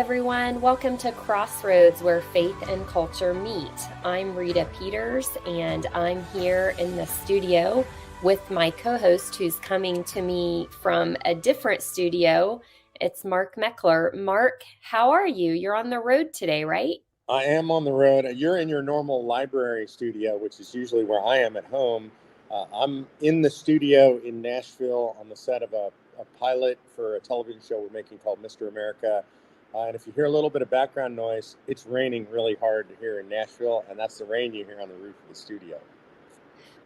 everyone. Welcome to Crossroads, where faith and culture meet. I'm Rita Peters, and I'm here in the studio with my co-host who's coming to me from a different studio. It's Mark Meckler. Mark, how are you? You're on the road today, right? I am on the road. You're in your normal library studio, which is usually where I am at home. I'm in the studio in Nashville on the set of a pilot for a television show we're making called Mr. America. And if you hear a little bit of background noise, it's raining really hard here in Nashville, and that's the rain you hear on the roof of the studio.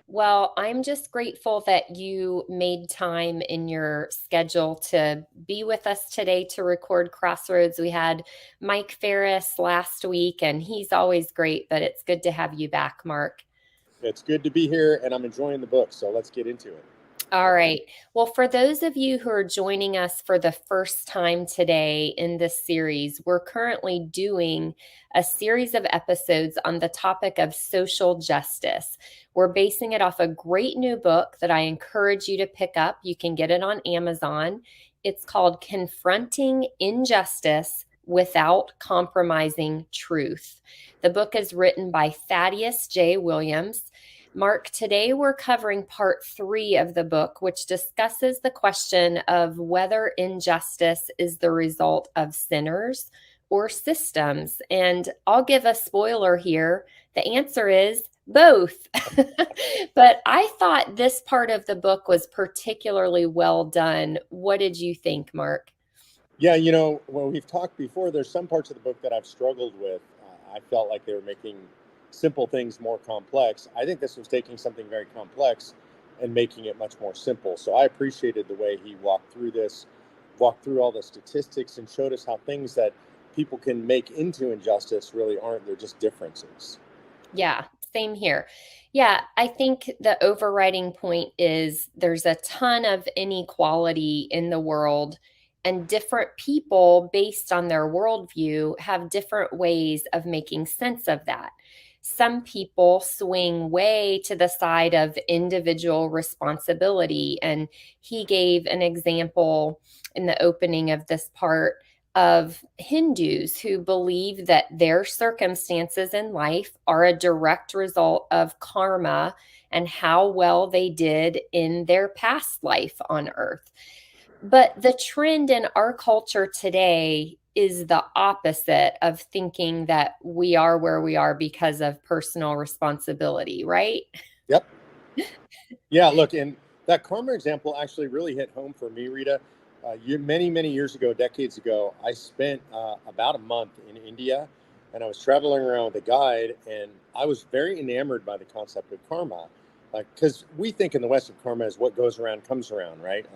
Well, I'm just grateful that you made time in your schedule to be with us today to record Crossroads. We had Mike Ferris last week, and he's always great, but it's good to have you back, Mark. It's good to be here, and I'm enjoying the book, so let's get into it. All right. Well, for those of you who are joining us for the first time today in this series, we're currently doing a series of episodes on the topic of social justice. We're basing it off a great new book that I encourage you to pick up. You can get it on Amazon. It's called Confronting Injustice Without Compromising Truth. The book is written by Thaddeus J. Williams. Mark, today we're covering part 3 of the book, which discusses the question of whether injustice is the result of sinners or systems. And I'll give a spoiler here. The answer is both. But I thought this part of the book was particularly well done. What did you think, Mark? Yeah, when we've talked before, there's some parts of the book that I've struggled with. I felt like they were making simple things more complex. I think this was taking something very complex and making it much more simple. So I appreciated the way he walked through this, walked through all the statistics and showed us how things that people can make into injustice really aren't. They're just differences. Yeah, same here. Yeah, I think the overriding point is there's a ton of inequality in the world, and different people, based on their worldview, have different ways of making sense of that. Some people swing way to the side of individual responsibility. And he gave an example in the opening of this part of Hindus who believe that their circumstances in life are a direct result of karma and how well they did in their past life on earth. But the trend in our culture today is the opposite of thinking that we are where we are because of personal responsibility, right? Yep. Yeah, look, and that karma example actually really hit home for me, Rita. Many years ago, decades ago, I spent about a month in India, and I was traveling around with a guide, and I was very enamored by the concept of karma. Like, because we think in the West of karma is what goes around comes around, right?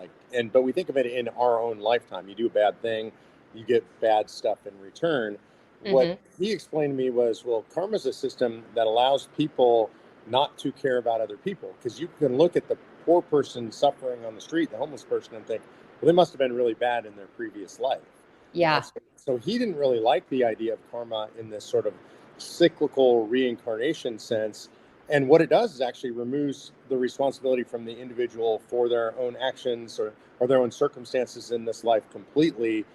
But we think of it in our own lifetime. You do a bad thing, you get bad stuff in return. What Hmm. he explained to me was, well, karma is a system that allows people not to care about other people, because you can look at the poor person suffering on the street, the homeless person, and think, well, they must have been really bad in their previous life. And Yeah. so he didn't really like the idea of karma in this sort of cyclical reincarnation sense. And what it does is actually removes the responsibility from the individual for their own actions or their own circumstances in this life completely.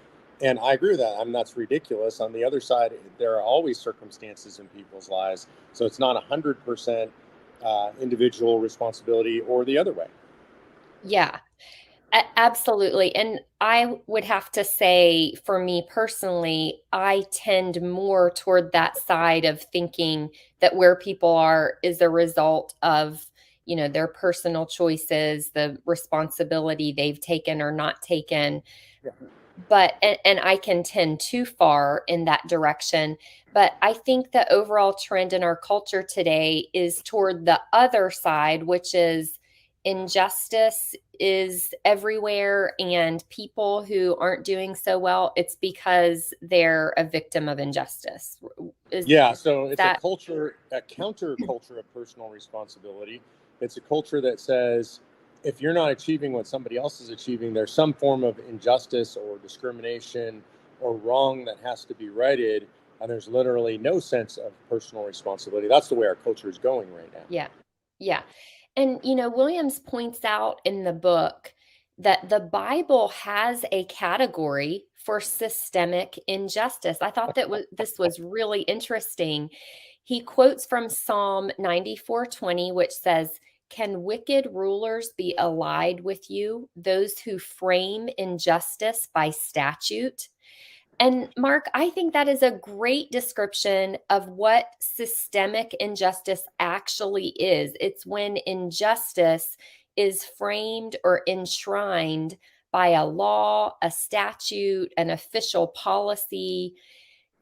And I agree with that. I mean, that's ridiculous. On the other side, there are always circumstances in people's lives. So it's not 100% individual responsibility or the other way. Yeah. Absolutely. And I would have to say, for me personally, I tend more toward that side of thinking that where people are is a result of, their personal choices, the responsibility they've taken or not taken. Yeah. But, and I can tend too far in that direction. But I think the overall trend in our culture today is toward the other side, which is injustice is everywhere, and people who aren't doing so well, it's because they're a victim of injustice. Is Yeah, so it's that a counterculture of personal responsibility. It's a culture that says if you're not achieving what somebody else is achieving, there's some form of injustice or discrimination or wrong that has to be righted. And there's literally no sense of personal responsibility. That's the way our culture is going right now. Yeah. Yeah. And, Williams points out in the book that the Bible has a category for systemic injustice. I thought that this was really interesting. He quotes from Psalm 94:20, which says, "Can wicked rulers be allied with you, those who frame injustice by statute?" And Mark, I think that is a great description of what systemic injustice actually is. It's when injustice is framed or enshrined by a law, a statute, an official policy.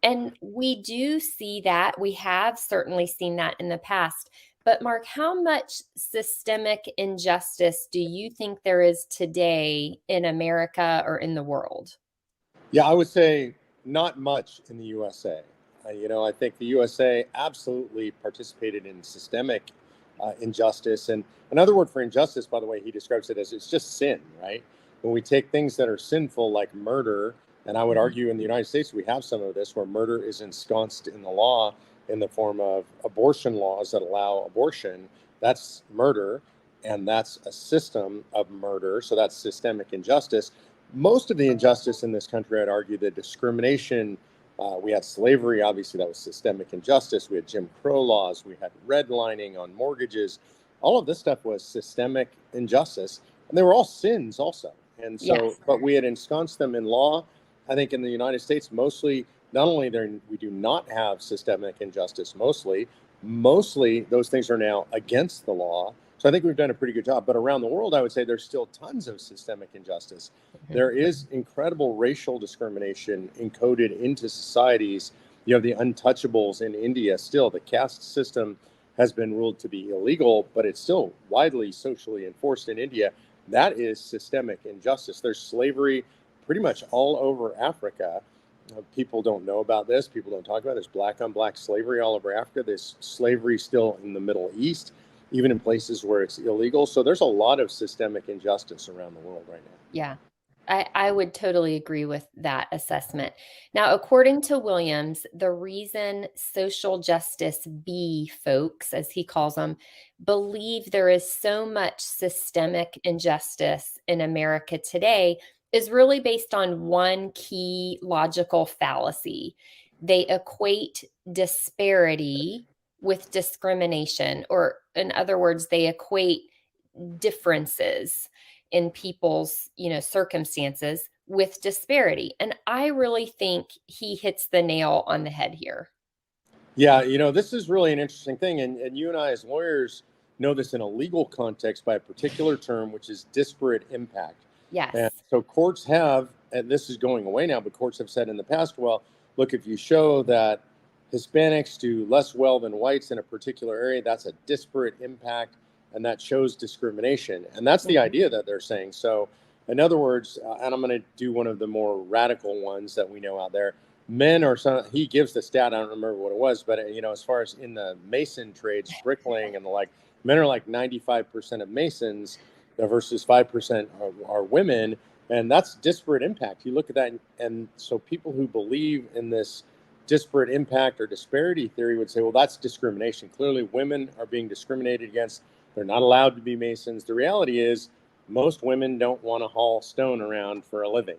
And we do see that. We have certainly seen that in the past. But, Mark, how much systemic injustice do you think there is today in America or in the world? Yeah, I would say not much in the USA. I think the USA absolutely participated in systemic injustice. And another word for injustice, by the way, he describes it as it's just sin, right? When we take things that are sinful, like murder, and I would Mhm. argue in the United States, we have some of this where murder is ensconced in the law in the form of abortion laws that allow abortion. That's murder, and that's a system of murder. So that's systemic injustice. Most of the injustice in this country, I'd argue, the discrimination. We had slavery, obviously, that was systemic injustice. We had Jim Crow laws. We had redlining on mortgages. All of this stuff was systemic injustice. And they were all sins, also. And so, Yes. but we had ensconced them in law. I think in the United States, mostly, not only there, we do not have systemic injustice, mostly those things are now against the law. So I think we've done a pretty good job. But around the world, I would say there's still tons of systemic injustice. Mhm. There is incredible racial discrimination encoded into societies. You have the untouchables in India still. The caste system has been ruled to be illegal, but it's still widely socially enforced in India. That is systemic injustice. There's slavery pretty much all over Africa. People don't know about this. People don't talk about it. There's black on black slavery all over Africa. There's slavery still in the Middle East, even in places where it's illegal. So there's a lot of systemic injustice around the world right now. Yeah, I would totally agree with that assessment. Now, according to Williams, the reason social justice B folks, as he calls them, believe there is so much systemic injustice in America today is really based on one key logical fallacy. They equate disparity with discrimination, or in other words, they equate differences in people's, circumstances with disparity. And I really think he hits the nail on the head here. Yeah, this is really an interesting thing. And you and I, as lawyers, know this in a legal context by a particular term, which is disparate impact. And Yes. so courts have, and this is going away now, but courts have said in the past, well, look, if you show that Hispanics do less well than whites in a particular area, that's a disparate impact, and that shows discrimination. And that's the Mhm. idea that they're saying. So, in other words, and I'm going to do one of the more radical ones that we know out there, men are some, he gives the stat, I don't remember what it was, but as far as in the mason trades, bricklaying and the like, men are like 95% of masons versus 5% are women. And that's disparate impact. You look at that, and so people who believe in this disparate impact or disparity theory would say, well, that's discrimination. Clearly women are being discriminated against. They're not allowed to be masons. The reality is most women don't want to haul stone around for a living.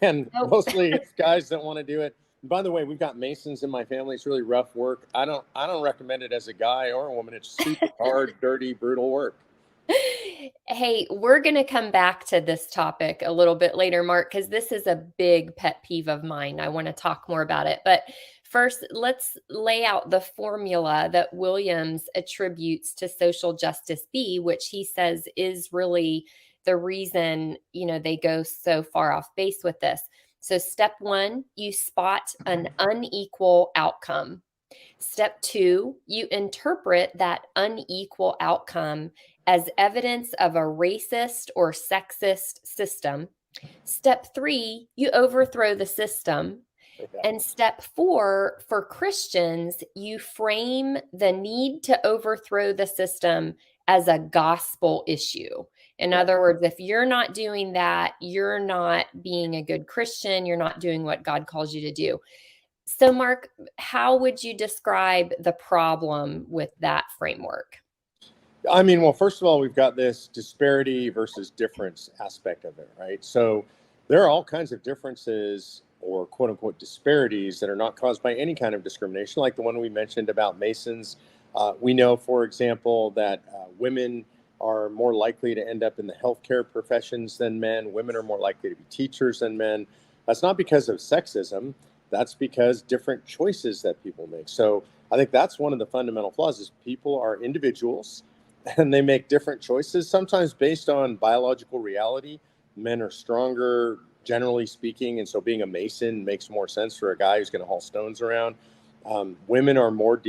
And Nope. mostly it's guys that want to do it. And by the way, we've got masons in my family. It's really rough work. I don't recommend it as a guy or a woman. It's super hard, dirty, brutal work. Hey, we're going to come back to this topic a little bit later, Mark, because this is a big pet peeve of mine. I want to talk more about it. But first, let's lay out the formula that Williams attributes to social justice B, which he says is really the reason, they go so far off base with this. So, step one, you spot an unequal outcome. Step two, you interpret that unequal outcome as evidence of a racist or sexist system. Step three, you overthrow the system. Yeah. And step four, for Christians, you frame the need to overthrow the system as a gospel issue. In Yeah. other words, if you're not doing that, you're not being a good Christian. You're not doing what God calls you to do. So, Mark, how would you describe the problem with that framework? I mean, well, first of all, we've got this disparity versus difference aspect of it, right? So there are all kinds of differences or quote unquote disparities that are not caused by any kind of discrimination, like the one we mentioned about Masons. We know, for example, that women are more likely to end up in the healthcare professions than men. Women are more likely to be teachers than men. That's not because of sexism. That's because different choices that people make. So I think that's one of the fundamental flaws is people are individuals and they make different choices, sometimes based on biological reality. Men are stronger, generally speaking, and so being a mason makes more sense for a guy who's going to haul stones around. Women are more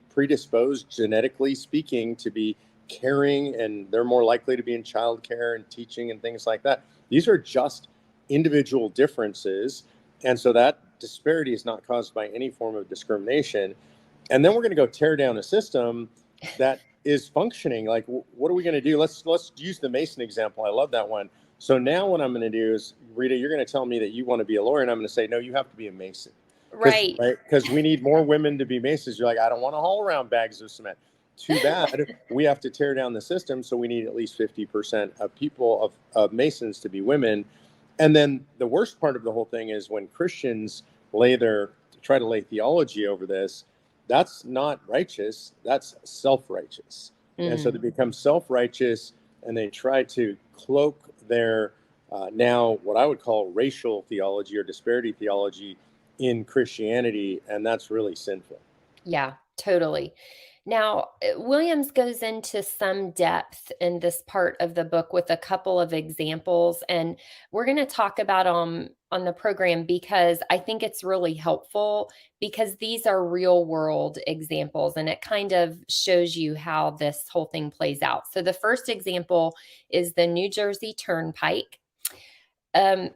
predisposed, genetically speaking, to be caring, and they're more likely to be in childcare and teaching and things like that. These are just individual differences, and so that disparity is not caused by any form of discrimination. And then we're going to go tear down a system that is functioning. Like, what are we going to do? Let's use the Mason example. I love that one. So now what I'm going to do is, Rita, you're going to tell me that you want to be a lawyer, and I'm going to say, no, you have to be a Mason, because Right. right, because we need more women to be Masons. You're like, I don't want to haul around bags of cement. Too bad. We have to tear down the system, so we need at least 50% of people of Masons to be women. And then the worst part of the whole thing is when Christians try to lay theology over this. That's not righteous. That's self-righteous. And so they Mm. become self-righteous, and they try to cloak their now what I would call racial theology or disparity theology in Christianity, and that's really sinful. Yeah, totally. Now, Williams goes into some depth in this part of the book with a couple of examples, and we're going to talk about them on the program because I think it's really helpful because these are real world examples and it kind of shows you how this whole thing plays out. So, the first example is the New Jersey Turnpike. Um,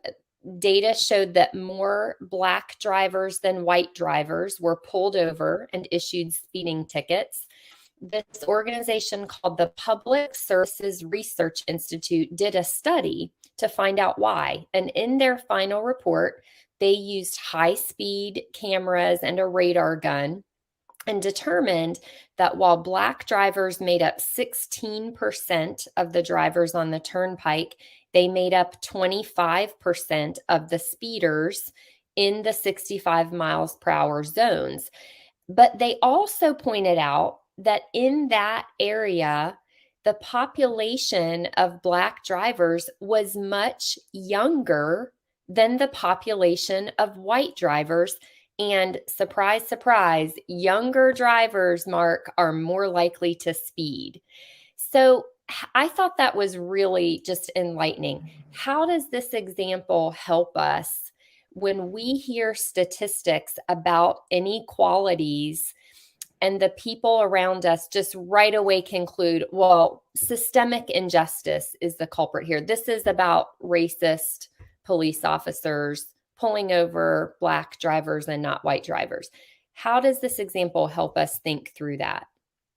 Data showed that more Black drivers than white drivers were pulled over and issued speeding tickets. This organization called the Public Services Research Institute did a study to find out why. And in their final report, they used high speed cameras and a radar gun and determined that while Black drivers made up 16% of the drivers on the turnpike, they made up 25% of the speeders in the 65 miles per hour zones. But they also pointed out that in that area, the population of Black drivers was much younger than the population of white drivers. And surprise, surprise, younger drivers, Mark, are more likely to speed. So I thought that was really just enlightening. How does this example help us when we hear statistics about inequalities and the people around us just right away conclude, well, systemic injustice is the culprit here. This is about racist police officers pulling over Black drivers and not white drivers. How does this example help us think through that?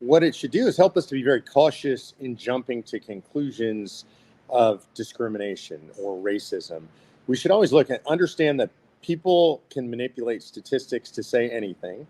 What it should do is help us to be very cautious in jumping to conclusions of discrimination or racism. We should always understand that people can manipulate statistics to say anything,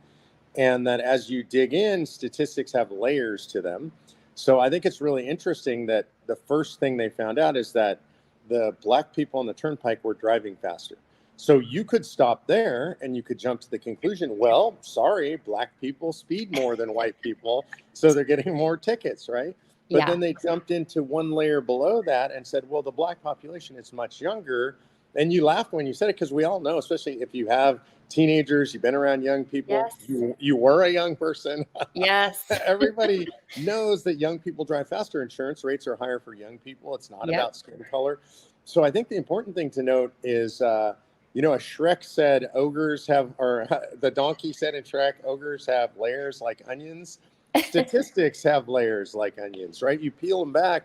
and that as you dig in, statistics have layers to them. So I think it's really interesting that the first thing they found out is that the Black people on the turnpike were driving faster. So you could stop there and you could jump to the conclusion, well, sorry, Black people speed more than white people, so they're getting more tickets, right? But Yeah. then they jumped into one layer below that and said, well, the Black population is much younger. And you laughed when you said it, because we all know, especially if you have teenagers, you've been around young people, Yes. you were a young person. Yes. Everybody knows that young people drive faster. Insurance rates are higher for young people. It's not Yep. about skin color. So I think the important thing to note is, a Shrek said ogres have, or the donkey said in Shrek, ogres have layers like onions. Statistics have layers like onions, right? You peel them back.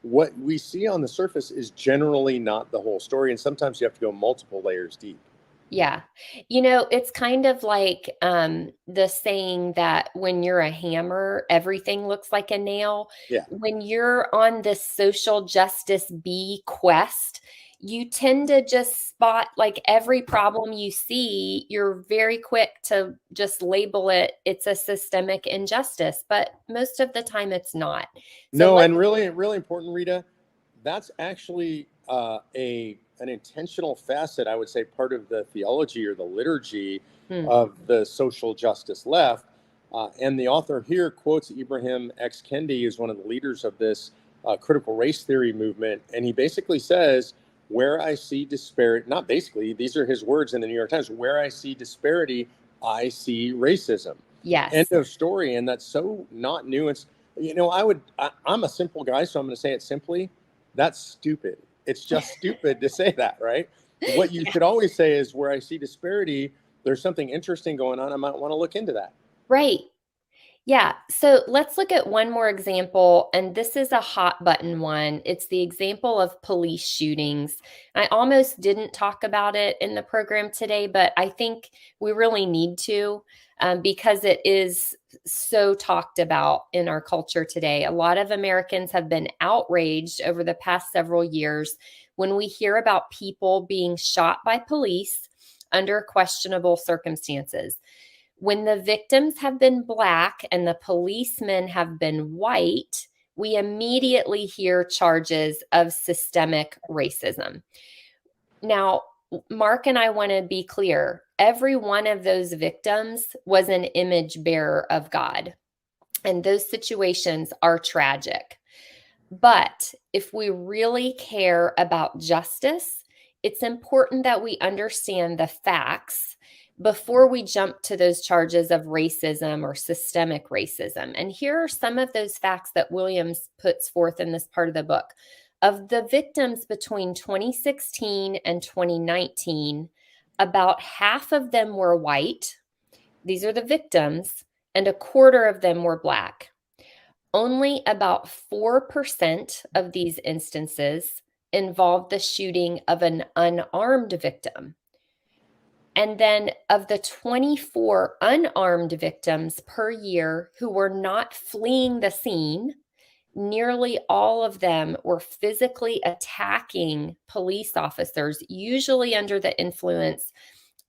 What we see on the surface is generally not the whole story. And sometimes you have to go multiple layers deep. Yeah. It's kind of like the saying that when you're a hammer, everything looks like a nail. Yeah. When you're on this social justice bee quest, you tend to just spot like every problem you see, you're very quick to just label it, it's a systemic injustice, but most of the time it's not. So No, let's, and really, really important, Rita. That's actually an intentional facet, I would say, part of the theology or the liturgy hmm, of the social justice left. And the author here quotes Ibrahim X. Kendi, who's one of the leaders of this critical race theory movement, and he basically says, "Where I see disparity, not basically, these are his words in the New York Times. Where I see disparity, I see racism." End yes, of story. And that's so not nuanced. I'm a simple guy, so I'm going to say it simply. That's stupid. It's just stupid to say that, right? What you yeah, should always say is, where I see disparity, there's something interesting going on. I might want to look into that. right. Yeah, so let's look at one more example, and this is a hot button one. It's the example of police shootings. I almost didn't talk about it in the program today, but I think we really need to, because it is so talked about in our culture today. A lot of Americans have been outraged over the past several years when we hear about people being shot by police under questionable circumstances. When the victims have been Black and the policemen have been white, we immediately hear charges of systemic racism. Now, Mark and I want to be clear, every one of those victims was an image bearer of God, and those situations are tragic. But if we really care about justice, it's important that we understand the facts before we jump to those charges of racism or systemic racism. And here are some of those facts that Williams puts forth in this part of the book. Of the victims between 2016 and 2019, about half of them were white. These are the victims, and a quarter of them were Black. Only about 4% of these instances involved the shooting of an unarmed victim. And then of the 24 unarmed victims per year who were not fleeing the scene, nearly all of them were physically attacking police officers, usually under the influence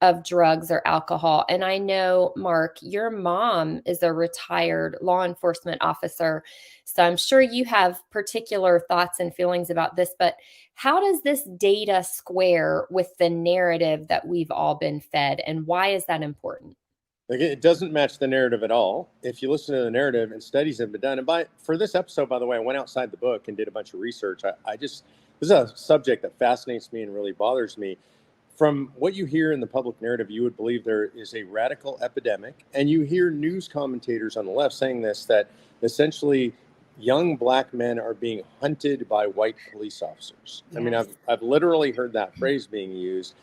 of drugs or alcohol. And I know, Mark, your mom is a retired law enforcement officer. So I'm sure you have particular thoughts and feelings about this, but how does this data square with the narrative that we've all been fed? And why is that important? Like, it doesn't match the narrative at all. If you listen to the narrative, and studies have been done, and for this episode, by the way, I went outside the book and did a bunch of research. This is a subject that fascinates me and really bothers me. From what you hear in the public narrative, you would believe there is a radical epidemic, and you hear news commentators on the left saying this, that essentially young Black men are being hunted by white police officers. I mean, Yes. I've literally heard that phrase being used.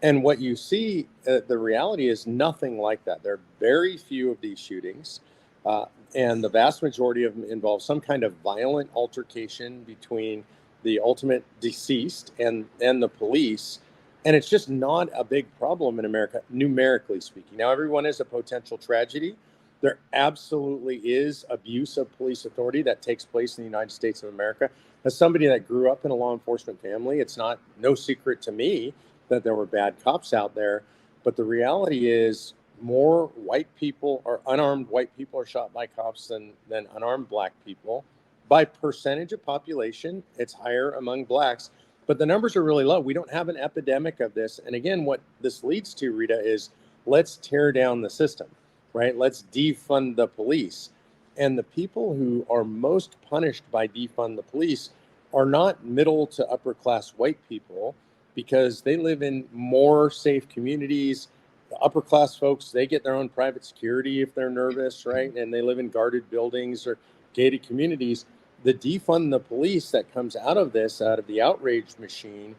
And what you see, the reality is nothing like that. There are very few of these shootings, uh, and the vast majority of them involve some kind of violent altercation between the ultimate deceased and the police. And it's just not a big problem in America, numerically speaking. Now, everyone is a potential tragedy. There absolutely is abuse of police authority that takes place in the United States of America. As somebody that grew up in a law enforcement family, it's not no secret to me that there were bad cops out there. But the reality is, more white people or unarmed white people are shot by cops than unarmed Black people. By percentage of population, it's higher among Blacks, but the numbers are really low. We don't have an epidemic of this. And again, what this leads to, Rita, is let's tear down the system, right? Let's defund the police. And the people who are most punished by defund the police are not middle to upper class white people, because they live in more safe communities. The upper class folks, they get their own private security if they're nervous, right? And they live in guarded buildings or gated communities. The defund the police that comes out of this, out of the outrage machine,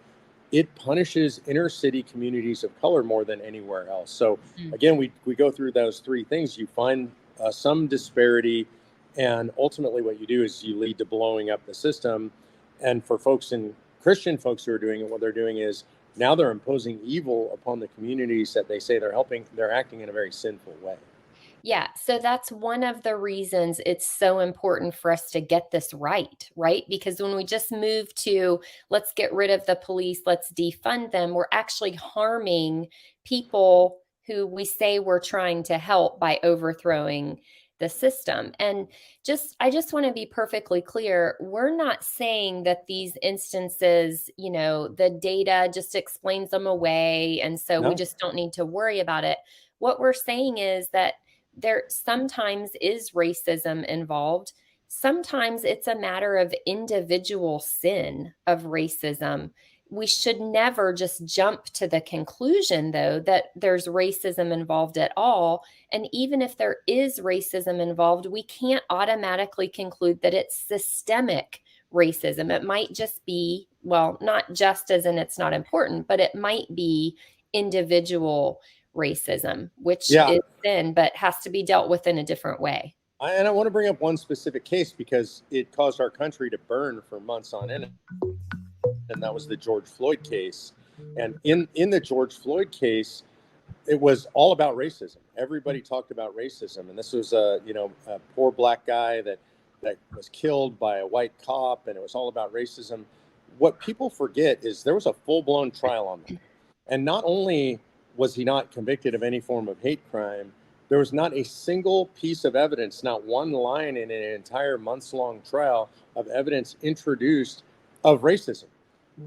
it punishes inner city communities of color more than anywhere else. So Mm. again, we go through those three things. You find some disparity, and ultimately what you do is you lead to blowing up the system. And for Christian folks who are doing it, what they're doing is now they're imposing evil upon the communities that they say they're helping. They're acting in a very sinful way. Yeah, so that's one of the reasons it's so important for us to get this right, right? Because when we just move to let's get rid of the police, let's defund them, we're actually harming people who we say we're trying to help by overthrowing the system. And I just want to be perfectly clear, we're not saying that these instances, the data just explains them away and so we No, just don't need to worry about it. What we're saying is that there sometimes is racism involved. Sometimes it's a matter of individual sin of racism. We should never just jump to the conclusion, though, that there's racism involved at all. And even if there is racism involved, we can't automatically conclude that it's systemic racism. It might just be, well, not just as in it's not important, but it might be individual racism, which yeah, is sin, but has to be dealt with in a different way. and I want to bring up one specific case because it caused our country to burn for months on end, and that was the George Floyd case. And in the George Floyd case, it was all about racism. Everybody talked about racism, and this was a poor black guy that was killed by a white cop, and it was all about racism. What people forget is there was a full blown trial on that, and not only was he not convicted of any form of hate crime, there was not a single piece of evidence, not one line in an entire months long trial of evidence introduced of racism.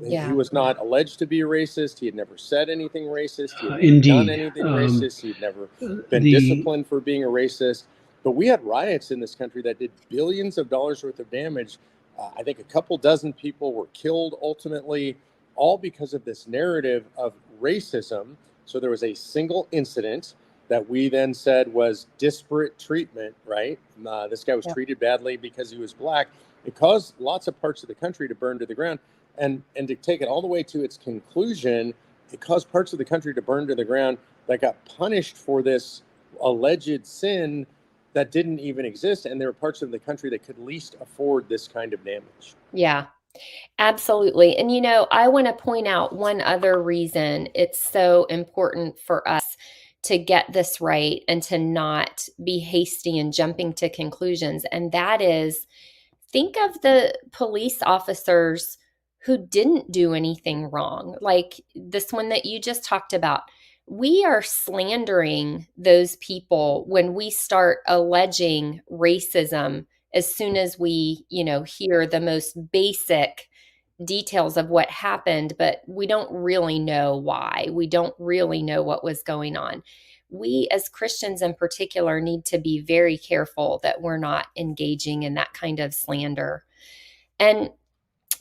He Yeah. was not alleged to be a racist. He had never said anything racist. He had never done Indeed. anything racist. He'd never been The disciplined for being a racist. But we had riots in this country that did billions of dollars worth of damage. I think a couple dozen people were killed ultimately, all because of this narrative of racism. So there was a single incident that we then said was disparate treatment, right? This guy was Yep. treated badly because he was black. It caused lots of parts of the country to burn to the ground. And to take it all the way to its conclusion, it caused parts of the country to burn to the ground that got punished for this alleged sin that didn't even exist. And there were parts of the country that could least afford this kind of damage. Yeah. Absolutely. And I want to point out one other reason it's so important for us to get this right and to not be hasty and jumping to conclusions. And that is, think of the police officers who didn't do anything wrong, like this one that you just talked about. We are slandering those people when we start alleging racism as soon as we, hear the most basic details of what happened, but we don't really know why. We don't really know what was going on. We, as Christians in particular, need to be very careful that we're not engaging in that kind of slander. And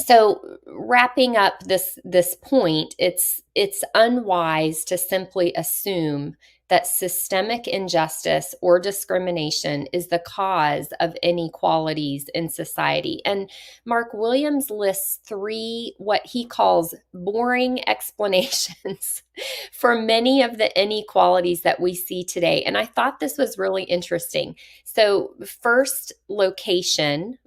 so wrapping up this point, it's unwise to simply assume that systemic injustice or discrimination is the cause of inequalities in society. And Mark Williams lists 3 what he calls boring explanations for many of the inequalities that we see today. And I thought this was really interesting. So first, location,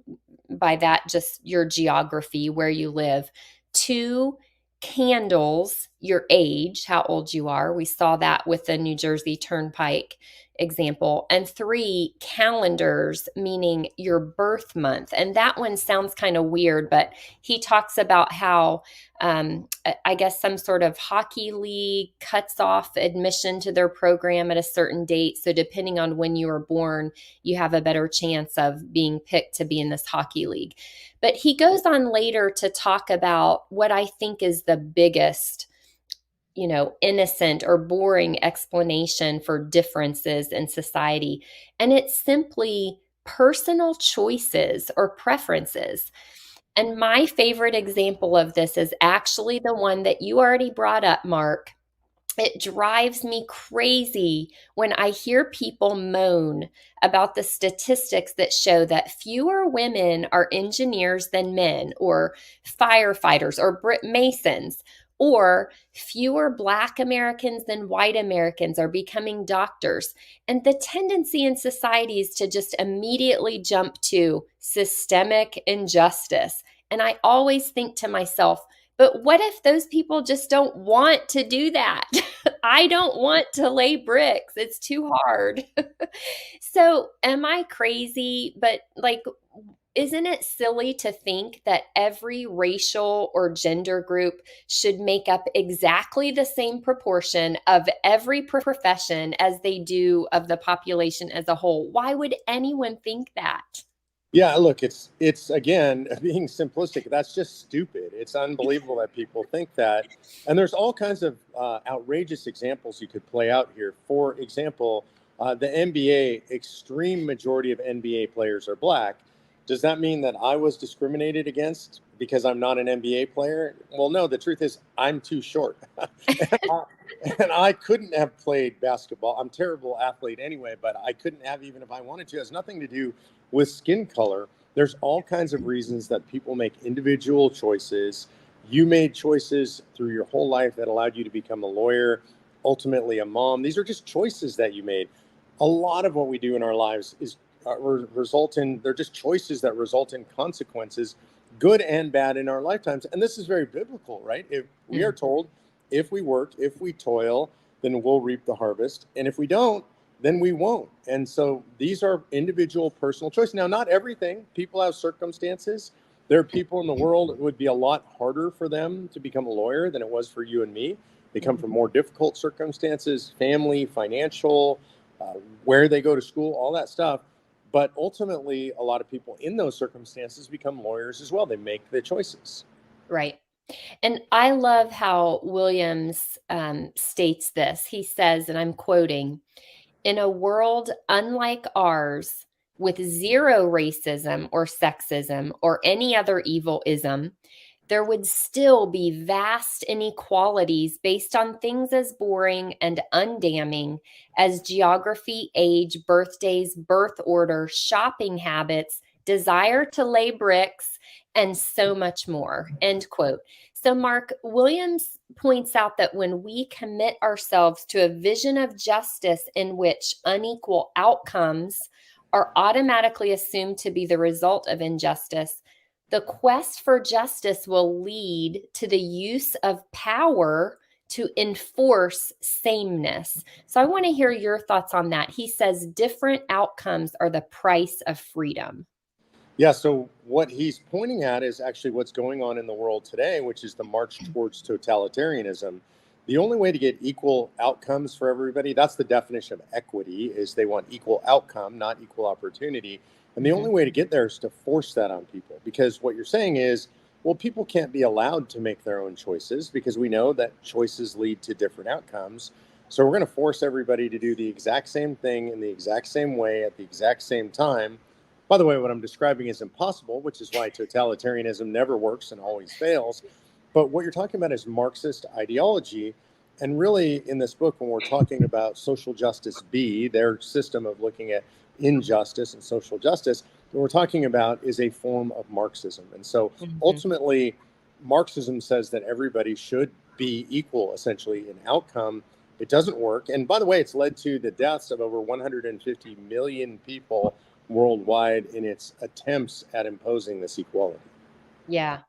by that just your geography, where you live. 2, candles, your age, how old you are. We saw that with the New Jersey Turnpike example. And 3, calendars, meaning your birth month. And that one sounds kind of weird, but he talks about how I guess some sort of hockey league cuts off admission to their program at a certain date. So depending on when you were born, you have a better chance of being picked to be in this hockey league. But he goes on later to talk about what I think is the biggest, innocent or boring explanation for differences in society. And it's simply personal choices or preferences. And my favorite example of this is actually the one that you already brought up, Mark. It drives me crazy when I hear people moan about the statistics that show that fewer women are engineers than men, or firefighters, or masons, or fewer Black Americans than white Americans are becoming doctors. And the tendency in society is to just immediately jump to systemic injustice. And I always think to myself, But what if those people just don't want to do that? I don't want to lay bricks. It's too hard. So, am I crazy? But like, isn't it silly to think that every racial or gender group should make up exactly the same proportion of every profession as they do of the population as a whole? Why would anyone think that? Yeah, look, it's again being simplistic. That's just stupid. It's unbelievable that people think that. And there's all kinds of outrageous examples you could play out here. For example, the NBA, extreme majority of NBA players are black. Does that mean that I was discriminated against because I'm not an NBA player? Well, no. The truth is, I'm too short, and, I, and I couldn't have played basketball. I'm a terrible athlete anyway, but I couldn't have even if I wanted to. It has nothing to do with skin color. There's all kinds of reasons that people make individual choices. You made choices through your whole life that allowed you to become a lawyer, ultimately a mom. These are just choices that you made. A lot of what we do in our lives is result in, they're just choices that result in consequences, good and bad, in our lifetimes. And this is very biblical, right? If we are Mm. told, if we work, if we toil, then we'll reap the harvest. And if we don't, then we won't. And so these are individual personal choices. Now, not everything. People have circumstances. There are people in the world, it would be a lot harder for them to become a lawyer than it was for you and me. They come from Mhm. more difficult circumstances, family, financial, uh, where they go to school, all that stuff. But ultimately, a lot of people in those circumstances become lawyers as well. They make the choices. Right. And I love how Williams states this. He says, and I'm quoting, in a world unlike ours, with zero racism or sexism or any other evil ism, there would still be vast inequalities based on things as boring and undamning as geography, age, birthdays, birth order, shopping habits, desire to lay bricks, and so much more. End quote. So, Mark, Williams points out that when we commit ourselves to a vision of justice in which unequal outcomes are automatically assumed to be the result of injustice, the quest for justice will lead to the use of power to enforce sameness. So I want to hear your thoughts on that. He says different outcomes are the price of freedom. Yeah, so what he's pointing at is actually what's going on in the world today, which is the march towards totalitarianism. The only way to get equal outcomes for everybody, that's the definition of equity, is they want equal outcome, not equal opportunity. And the only Mhm. way to get there is to force that on people. Because what you're saying is, well, people can't be allowed to make their own choices because we know that choices lead to different outcomes. So we're going to force everybody to do the exact same thing in the exact same way at the exact same time. By the way, what I'm describing is impossible, which is why totalitarianism never works and always fails. But what you're talking about is Marxist ideology. And really, in this book, when we're talking about social justice B, their system of looking at injustice and social justice, what we're talking about is a form of Marxism. And so Mhm. ultimately, Marxism says that everybody should be equal, essentially, in outcome. It doesn't work. And by the way, it's led to the deaths of over 150 million people worldwide in its attempts at imposing this equality. Yeah.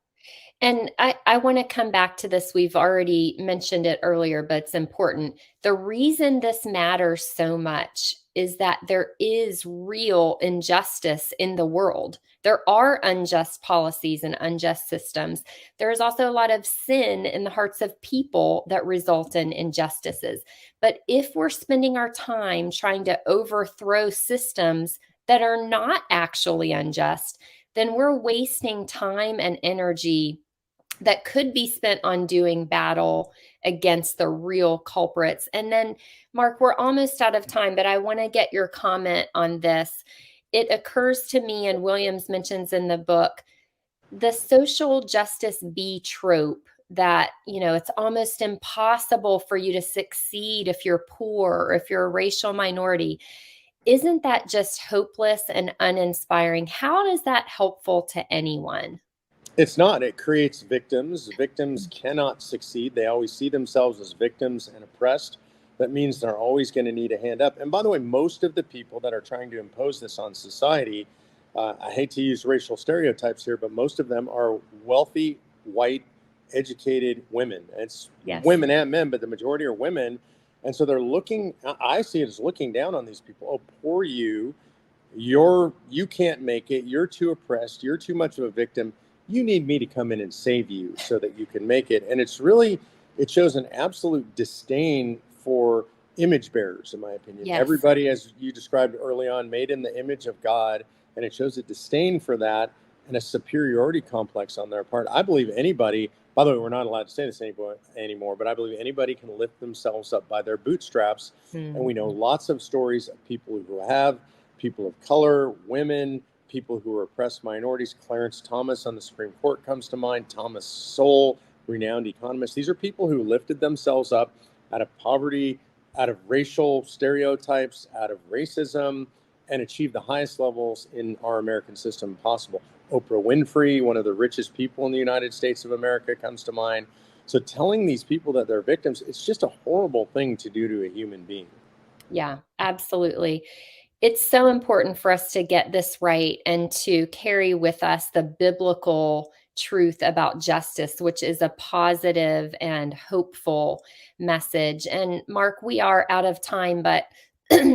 And I want to come back to this. We've already mentioned it earlier, but it's important. The reason this matters so much is that there is real injustice in the world. There are unjust policies and unjust systems. There is also a lot of sin in the hearts of people that result in injustices. But if we're spending our time trying to overthrow systems that are not actually unjust, then we're wasting time and energy that could be spent on doing battle against the real culprits. And then, Mark, we're almost out of time, but I want to get your comment on this. It occurs to me, and Williams mentions in the book, the social justice B trope that, it's almost impossible for you to succeed if you're poor or if you're a racial minority. Isn't that just hopeless and uninspiring? How is that helpful to anyone? It's not. It creates victims. Victims cannot succeed. They always see themselves as victims and oppressed. That means they're always going to need a hand up. And by the way, most of the people that are trying to impose this on society, I hate to use racial stereotypes here, but most of them are wealthy, white, educated women. It's Yes. women and men, but the majority are women. And so they're looking, I see it as looking down on these people. Oh, poor you. You can't make it. You're too oppressed. You're too much of a victim. You need me to come in and save you so that you can make it. And it shows an absolute disdain for image bearers, in my opinion. Yes. Everybody, as you described early on, made in the image of God, and it shows a disdain for that and a superiority complex on their part. I believe anybody, by the way, we're not allowed to say this anymore, but I believe anybody can lift themselves up by their bootstraps. And Mm. we know lots of stories of people who have, people of color, women, people who are oppressed minorities. Clarence Thomas on the Supreme Court comes to mind, Thomas Sowell, renowned economist. These are people who lifted themselves up out of poverty, out of racial stereotypes, out of racism, and achieved the highest levels in our American system possible. Oprah Winfrey, one of the richest people in the United States of America, comes to mind. So telling these people that they're victims, it's just a horrible thing to do to a human being. Yeah, absolutely. It's so important for us to get this right and to carry with us the biblical truth about justice, which is a positive and hopeful message. And Mark, we are out of time, but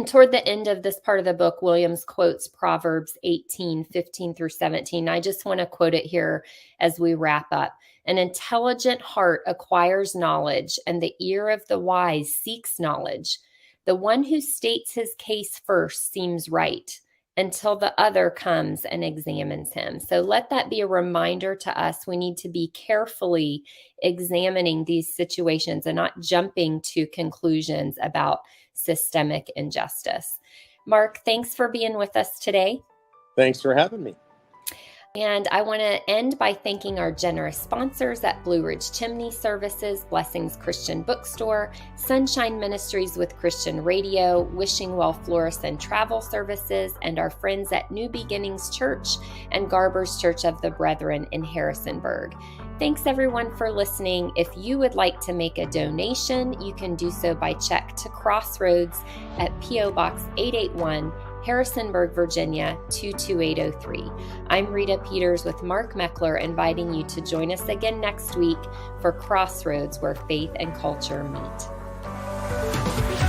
toward the end of this part of the book, Williams quotes Proverbs 18:15 through 17. I just want to quote it here as we wrap up. An intelligent heart acquires knowledge, and the ear of the wise seeks knowledge. The one who states his case first seems right until the other comes and examines him. So let that be a reminder to us. We need to be carefully examining these situations and not jumping to conclusions about systemic injustice. Mark, thanks for being with us today. Thanks for having me. And I want to end by thanking our generous sponsors at Blue Ridge Chimney Services, Blessings Christian Bookstore, Sunshine Ministries with Christian Radio, Wishing Well Florist and Travel Services, and our friends at New Beginnings Church and Garber's Church of the Brethren in Harrisonburg. Thanks everyone for listening. If you would like to make a donation, you can do so by check to Crossroads at P.O. Box 881, Harrisonburg, Virginia 22803. I'm Rita Peters with Mark Meckler, inviting you to join us again next week for Crossroads, where faith and culture meet.